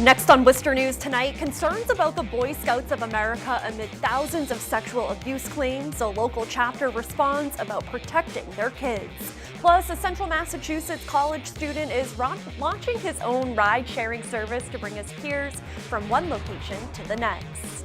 Next on Worcester News tonight, concerns about the Boy Scouts of America amid thousands of sexual abuse claims. A local chapter responds about protecting their kids. Plus, a Central Massachusetts college student is launching his own ride-sharing service to bring his peers from one location to the next.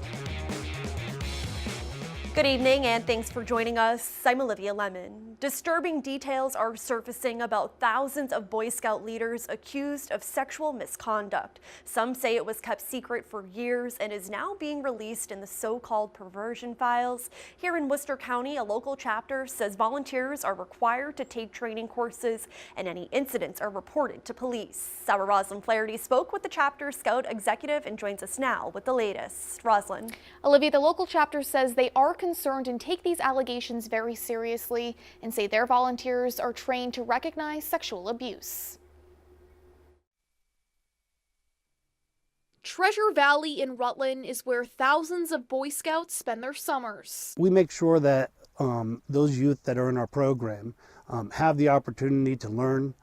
Good evening and thanks for joining us. I'm Olivia Lemon. Disturbing details are surfacing about thousands of Boy Scout leaders accused of sexual misconduct. Some say it was kept secret for years and is now being released in the so-called perversion files. Here in Worcester County, a local chapter says volunteers are required to take training courses and any incidents are reported to police. Our Rosalind Flaherty spoke with the chapter scout executive and joins us now with the latest. Rosalind. Olivia, the local chapter says they are concerned and take these allegations very seriously and say their volunteers are trained to recognize sexual abuse. Treasure Valley in Rutland is where thousands of Boy Scouts spend their summers. We make sure that those youth that are in our program have the opportunity to learn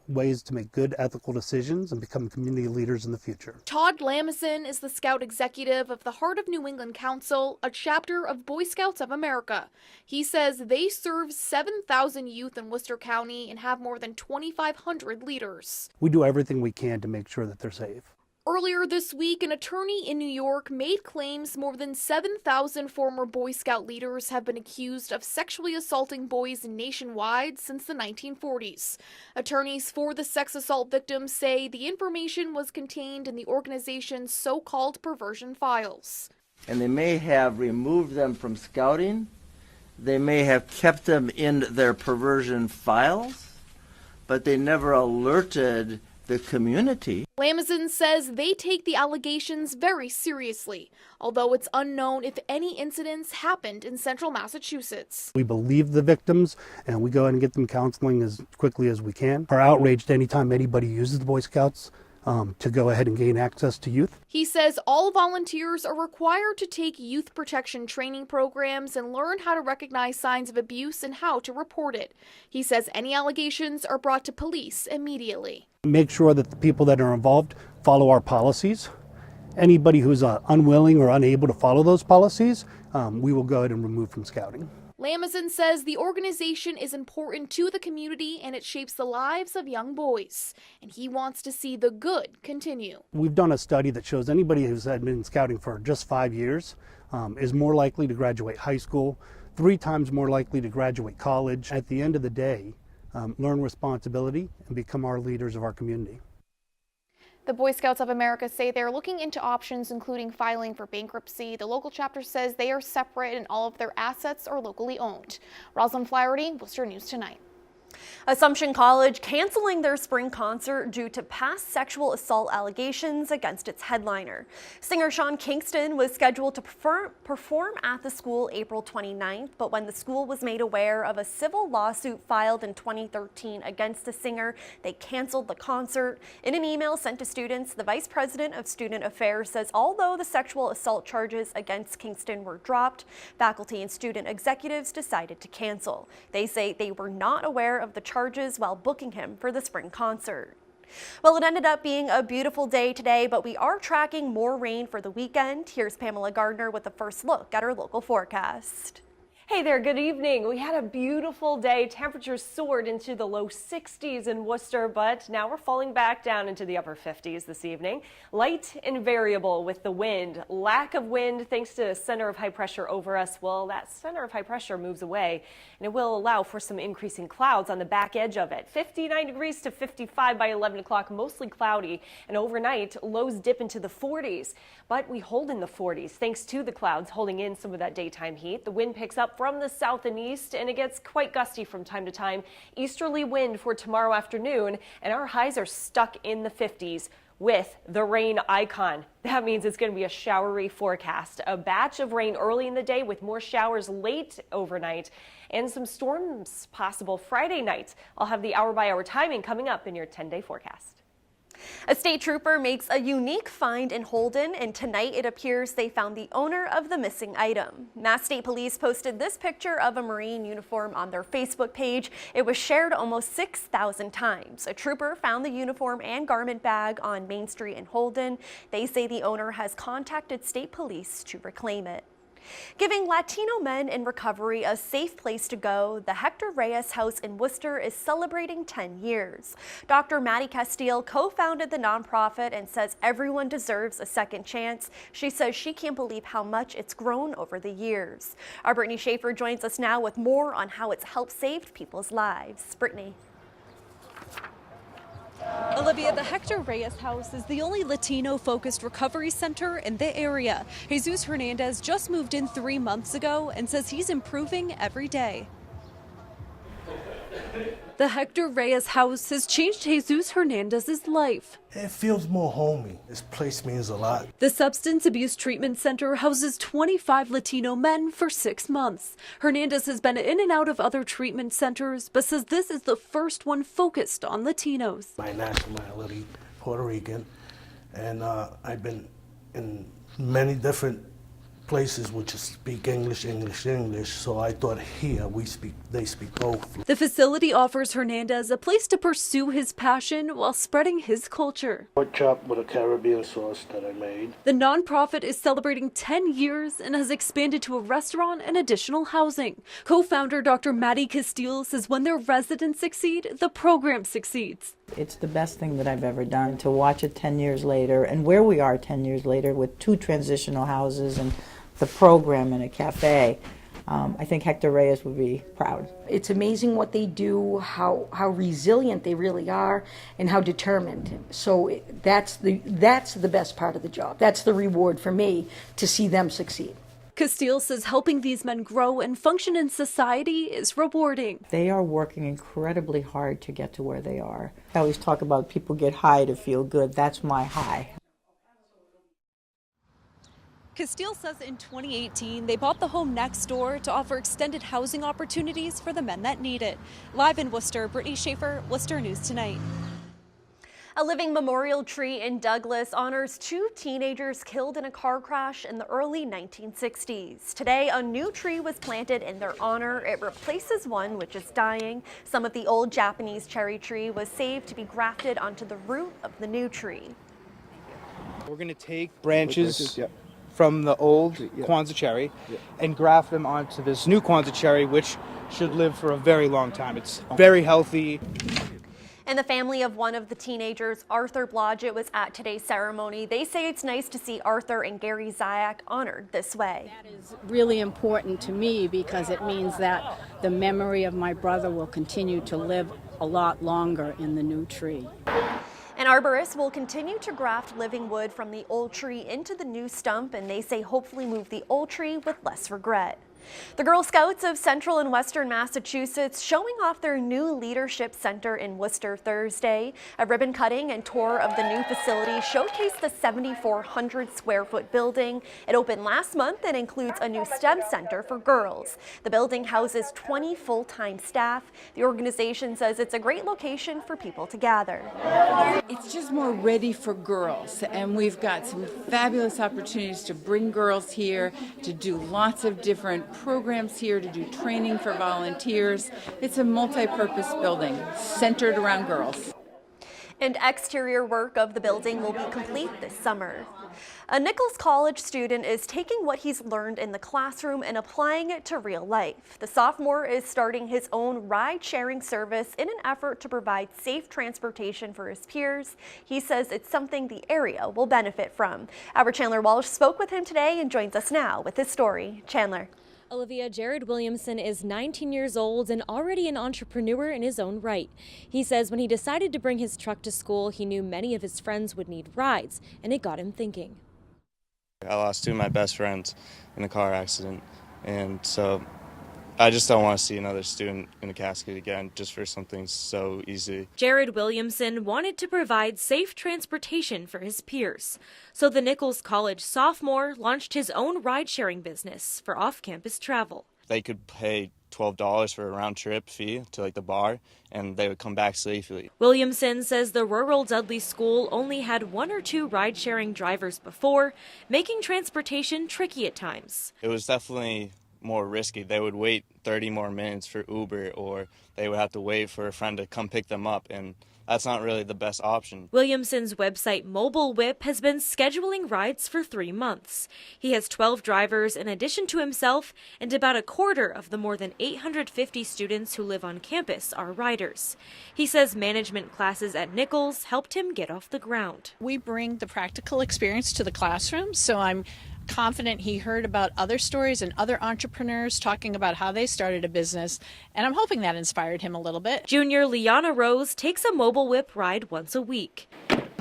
ways to make good ethical decisions and become community leaders in the future. Todd Lamison is the Scout Executive of the Heart of New England Council, a chapter of Boy Scouts of America. He says they serve 7,000 youth in Worcester County and have more than 2,500 leaders. We do everything we can to make sure that they're safe. Earlier this week, an attorney in New York made claims more than 7,000 former Boy Scout leaders have been accused of sexually assaulting boys nationwide since the 1940s. Attorneys for the sex assault victims say the information was contained in the organization's so-called perversion files. And they may have removed them from scouting. They may have kept them in their perversion files, but they never alerted the community. Lamison says they take the allegations very seriously, although it's unknown if any incidents happened in central Massachusetts. We believe the victims and we go ahead and get them counseling as quickly as we can. Are outraged anytime anybody uses the Boy Scouts to go ahead and gain access to youth. He says all volunteers are required to take youth protection training programs and learn how to recognize signs of abuse and how to report it. He says any allegations are brought to police immediately. Make sure that the people that are involved follow our policies. Anybody who's unwilling or unable to follow those policies, we will go ahead and remove from scouting. Lamison says the organization is important to the community and it shapes the lives of young boys, and he wants to see the good continue. We've done a study that shows anybody who's been scouting for just 5 years is more likely to graduate high school, 3 times more likely to graduate college. At the end of the day, learn responsibility and become our leaders of our community. The Boy Scouts of America say they're looking into options including filing for bankruptcy. The local chapter says they are separate and all of their assets are locally owned. Rosalind Flaherty, Worcester News Tonight. Assumption College canceling their spring concert due to past sexual assault allegations against its headliner. Singer Kingston was scheduled to perform at the school April 29th, but when the school was made aware of a civil lawsuit filed in 2013 against the singer, they canceled the concert. In an email sent to students, the Vice President of Student Affairs says although the sexual assault charges against Kingston were dropped, faculty and student executives decided to cancel. They say they were not aware of the charges while booking him for the spring concert. Well, it ended up being a beautiful day today, but we are tracking more rain for the weekend. Here's Pamela Gardner with the first look at our local forecast. Hey there, good evening. We had a beautiful day. Temperatures soared into the low 60s in Worcester, but now we're falling back down into the upper 50s this evening. Light and variable with the wind. Lack of wind thanks to a center of high pressure over us. Well, that center of high pressure moves away, and it will allow for some increasing clouds on the back edge of it. 59 degrees to 55 by 11 o'clock, mostly cloudy, and overnight lows dip into the 40s. But we hold in the 40s thanks to the clouds holding in some of that daytime heat. The wind picks up from the south and east, and it gets quite gusty from time to time. Easterly wind for tomorrow afternoon, and our highs are stuck in the 50s with the rain icon. That means it's going to be a showery forecast. A batch of rain early in the day with more showers late overnight and some storms possible Friday night. I'll have the hour-by-hour timing coming up in your 10-day forecast. A state trooper makes a unique find in Holden, and tonight it appears they found the owner of the missing item. Mass State Police posted this picture of a Marine uniform on their Facebook page. It was shared almost 6,000 times. A trooper found the uniform and garment bag on Main Street in Holden. They say the owner has contacted state police to reclaim it. Giving Latino men in recovery a safe place to go, the Hector Reyes House in Worcester is celebrating 10 years. Dr. Maddie Castile co-founded the nonprofit and says everyone deserves a second chance. She says she can't believe how much it's grown over the years. Our Brittany Schaefer joins us now with more on how it's helped save people's lives. Brittany. Olivia, the Hector Reyes House is the only Latino-focused recovery center in the area. Jesus Hernandez just moved in 3 months ago and says he's improving every day. The Hector Reyes House has changed Jesus Hernandez's life. It feels more homey. This place means a lot. The Substance Abuse Treatment Center houses 25 Latino men for 6 months. Hernandez has been in and out of other treatment centers, but says this is the first one focused on Latinos. My nationality, Puerto Rican, and I've been in many different places which speak English, so I thought here they speak both. The facility offers Hernandez a place to pursue his passion while spreading his culture. Pork chop with a Caribbean sauce that I made. The nonprofit is celebrating 10 years and has expanded to a restaurant and additional housing. Co-founder Dr. Maddie Castile says when their residents succeed, the program succeeds. It's the best thing that I've ever done to watch it 10 years later and where we are 10 years later with 2 transitional houses and the program and a cafe. I think Hector Reyes would be proud. It's amazing what they do, how resilient they really are, and how determined. So that's the best part of the job. That's the reward for me, to see them succeed. Castile says helping these men grow and function in society is rewarding. They are working incredibly hard to get to where they are. I always talk about people get high to feel good. That's my high. Castile says in 2018, they bought the home next door to offer extended housing opportunities for the men that need it. Live in Worcester, Brittany Schaefer, Worcester News Tonight. A living memorial tree in Douglas honors 2 teenagers killed in a car crash in the early 1960s. Today, a new tree was planted in their honor. It replaces one which is dying. Some of the old Japanese cherry tree was saved to be grafted onto the root of the new tree. We're going to take branches from the old Kwanzaa cherry and graft them onto this new Kwanzaa cherry, which should live for a very long time. It's very healthy. And the family of one of the teenagers, Arthur Blodgett, was at today's ceremony. They say it's nice to see Arthur and Gary Zayak honored this way. That is really important to me because it means that the memory of my brother will continue to live a lot longer in the new tree. An arborist will continue to graft living wood from the old tree into the new stump, and they say hopefully move the old tree with less regret. The Girl Scouts of Central and Western Massachusetts showing off their new leadership center in Worcester Thursday. A ribbon cutting and tour of the new facility showcased the 7,400 square foot building. It opened last month and includes a new STEM center for girls. The building houses 20 full-time staff. The organization says it's a great location for people to gather. It's just more ready for girls, and we've got some fabulous opportunities to bring girls here, to do lots of different programs here, to do training for volunteers. It's a multi-purpose building centered around girls. And exterior work of the building will be complete this summer. A Nichols College student is taking what he's learned in the classroom and applying it to real life. The sophomore is starting his own ride-sharing service in an effort to provide safe transportation for his peers. He says it's something the area will benefit from. Our Chandler Walsh spoke with him today and joins us now with his story. Chandler. Olivia, Jared Williamson is 19 years old and already an entrepreneur in his own right. He says when he decided to bring his truck to school, he knew many of his friends would need rides, and it got him thinking. I lost 2 of my best friends in a car accident, and so I just don't want to see another student in a casket again just for something so easy. Jared Williamson wanted to provide safe transportation for his peers, so the Nichols College sophomore launched his own ride-sharing business for off-campus travel. They could pay $12 for a round trip fee to like the bar, and they would come back safely. Williamson says the rural Dudley school only had 1 or 2 ride-sharing drivers before, making transportation tricky at times. It was definitely more risky. They would wait 30 more minutes for Uber, or they would have to wait for a friend to come pick them up, and that's not really the best option. Williamson's website Mobile Whip has been scheduling rides for 3 months. He has 12 drivers in addition to himself, and about a quarter of the more than 850 students who live on campus are riders. He says management classes at Nichols helped him get off the ground. We bring the practical experience to the classroom, so I'm confident he heard about other stories and other entrepreneurs talking about how they started a business, and I'm hoping that inspired him a little bit. Junior Liana Rose takes a Mobile Whip ride once a week.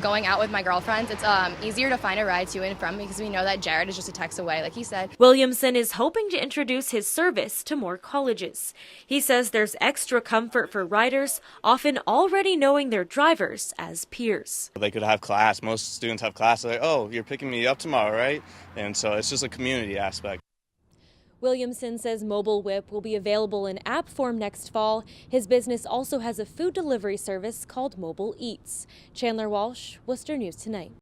Going out with my girlfriends, it's easier to find a ride to and from because we know that Jared is just a text away, like he said. Williamson is hoping to introduce his service to more colleges. He says there's extra comfort for riders, often already knowing their drivers as peers. They could have class. Most students have class. They're like, oh, you're picking me up tomorrow, right? And so it's just a community aspect. Williamson says Mobile Whip will be available in app form next fall. His business also has a food delivery service called Mobile Eats. Chandler Walsh, Worcester News Tonight.